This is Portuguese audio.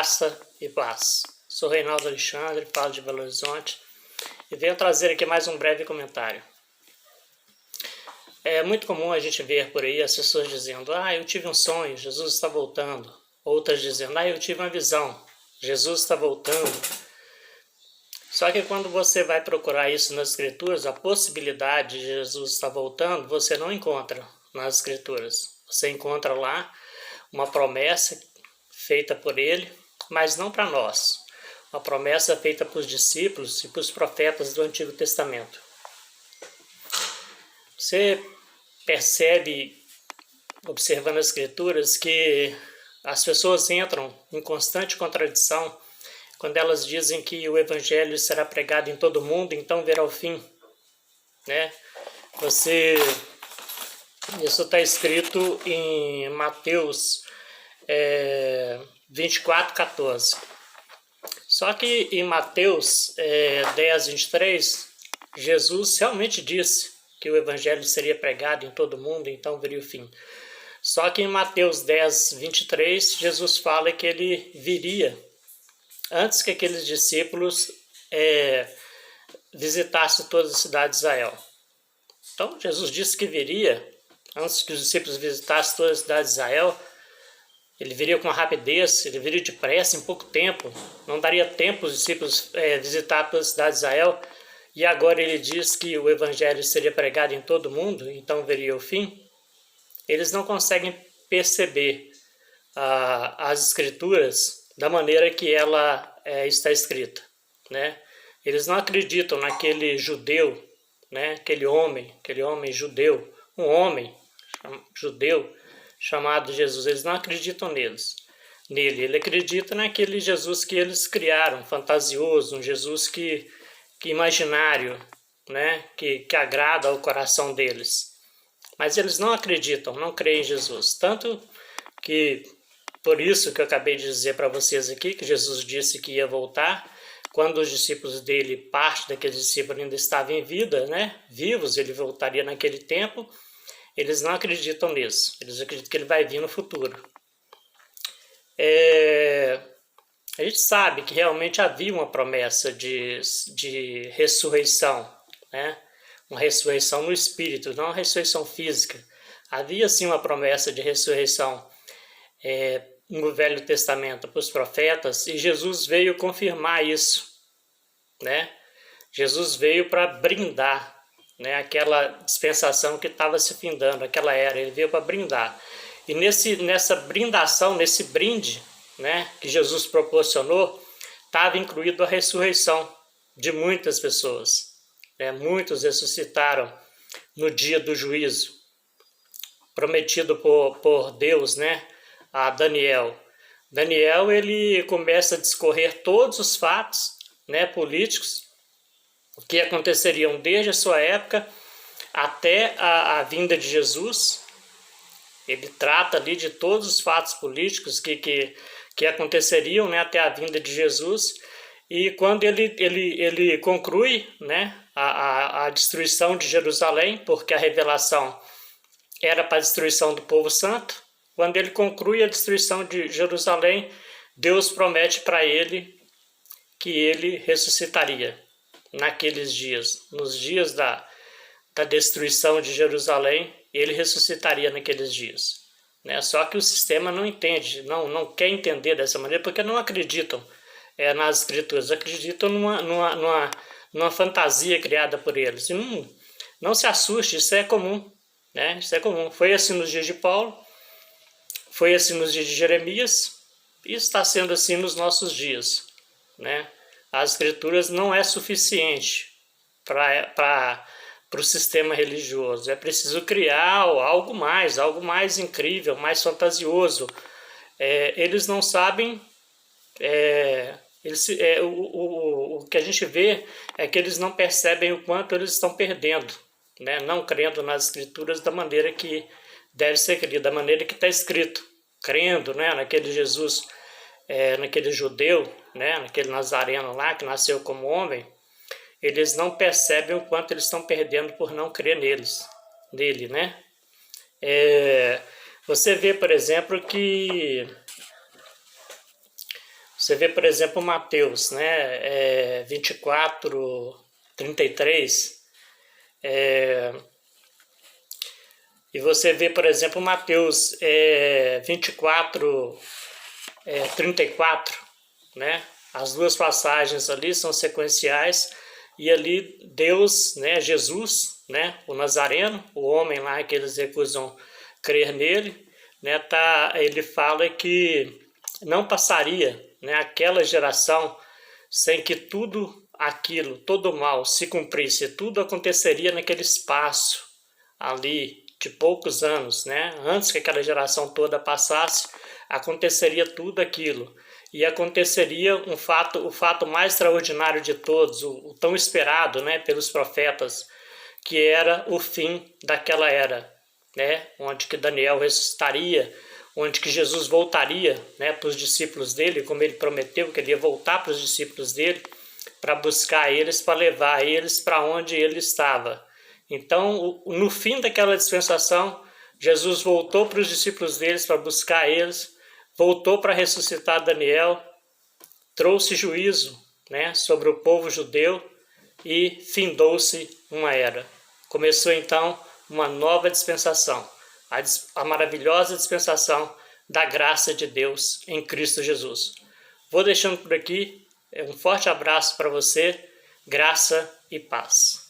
Graça e paz. Sou Reinaldo Alexandre, falo de Belo Horizonte e venho trazer aqui mais um breve comentário. É muito comum a gente ver por aí as pessoas dizendo: eu tive um sonho, Jesus está voltando. Outras dizendo: eu tive uma visão, Jesus está voltando. Só que quando você vai procurar isso nas Escrituras, a possibilidade de Jesus estar voltando, você não encontra nas Escrituras. Você encontra lá uma promessa feita por ele, mas não para nós. Uma promessa feita para os discípulos e para os profetas do Antigo Testamento. Você percebe, observando as Escrituras, que as pessoas entram em constante contradição quando elas dizem que o Evangelho será pregado em todo mundo, então verá o fim. Né? Isso está escrito em Mateus 24:14. Só que em Mateus 10:23, Jesus realmente disse que o Evangelho seria pregado em todo mundo, então viria o fim. Só que em Mateus 10:23, Jesus fala que ele viria antes que aqueles discípulos visitassem toda a cidade de Israel. Então, Jesus disse que viria antes que os discípulos visitassem toda a cidade de Israel. Ele viria com rapidez, ele viria depressa, em pouco tempo. Não daria tempo os discípulos visitar toda a cidade de Israel. E agora ele diz que o Evangelho seria pregado em todo mundo, então viria o fim. Eles não conseguem perceber as Escrituras da maneira que ela está escrita. Né? Eles não acreditam naquele judeu, né? aquele homem judeu, um homem judeu chamado Jesus. Eles não acreditam nele. Ele acredita naquele Jesus que eles criaram, fantasioso, um Jesus que imaginário, né? que agrada ao coração deles. Mas eles não acreditam, não creem em Jesus. Tanto que, por isso que eu acabei de dizer para vocês aqui, que Jesus disse que ia voltar, quando os discípulos dele, parte daqueles discípulos ainda estavam em vida, né? vivos, ele voltaria naquele tempo. Eles não acreditam nisso, eles acreditam que ele vai vir no futuro. A gente sabe que realmente havia uma promessa de ressurreição, né? Uma ressurreição no espírito, não uma ressurreição física. Havia sim uma promessa de ressurreição no Velho Testamento para os profetas, e Jesus veio confirmar isso. Né? Jesus veio para brindar, né, aquela dispensação que estava se findando, aquela era, ele veio para brindar. E nessa brindação, nesse brinde, né, que Jesus proporcionou, estava incluído a ressurreição de muitas pessoas. Né? Muitos ressuscitaram no dia do juízo, prometido por Deus, né, a Daniel. Daniel, ele começa a discorrer todos os fatos, né, políticos, que aconteceriam desde a sua época até a vinda de Jesus. Ele trata ali de todos os fatos políticos que aconteceriam, né, até a vinda de Jesus. E quando ele conclui, né, a destruição de Jerusalém, porque a revelação era para a destruição do povo santo, quando ele conclui a destruição de Jerusalém, Deus promete para ele que ele ressuscitaria naqueles dias, nos dias da destruição de Jerusalém, ele ressuscitaria naqueles dias. Né? Só que o sistema não entende, não quer entender dessa maneira, porque não acreditam nas Escrituras, acreditam numa fantasia criada por eles. E não se assuste, isso é comum. Né? Isso é comum. Foi assim nos dias de Paulo, foi assim nos dias de Jeremias, e está sendo assim nos nossos dias. Né? As Escrituras não é suficiente para o sistema religioso. É preciso criar algo mais incrível, mais fantasioso. Eles não sabem... o que a gente vê é que eles não percebem o quanto eles estão perdendo, né? Não crendo nas Escrituras da maneira que deve ser crida, da maneira que está escrito. Crendo, né, naquele Jesus... naquele judeu, né, naquele nazareno lá que nasceu como homem, eles não percebem o quanto eles estão perdendo por não crer nele, né? Você vê, por exemplo, que Você vê, por exemplo, Mateus, né, 24, 33, e você vê, por exemplo, Mateus 24, 34, né? As duas passagens ali são sequenciais, e ali Deus, né, Jesus, né, o Nazareno, o homem lá que eles recusam crer nele, né, ele fala que não passaria, né, aquela geração sem que tudo aquilo, todo o mal se cumprisse, tudo aconteceria naquele espaço ali de poucos anos, né? Antes que aquela geração toda passasse, aconteceria tudo aquilo. E aconteceria o fato mais extraordinário de todos, o tão esperado, né, pelos profetas, que era o fim daquela era, né, onde que Daniel ressuscitaria, onde que Jesus voltaria, né, para os discípulos dele, como ele prometeu que ele ia voltar para os discípulos dele, para buscar eles, para levar eles para onde ele estava. Então, no fim daquela dispensação, Jesus voltou para os discípulos deles para buscar eles, voltou para ressuscitar Daniel, trouxe juízo, né, sobre o povo judeu e findou-se uma era. Começou então uma nova dispensação, a maravilhosa dispensação da graça de Deus em Cristo Jesus. Vou deixando por aqui, um forte abraço para você, graça e paz.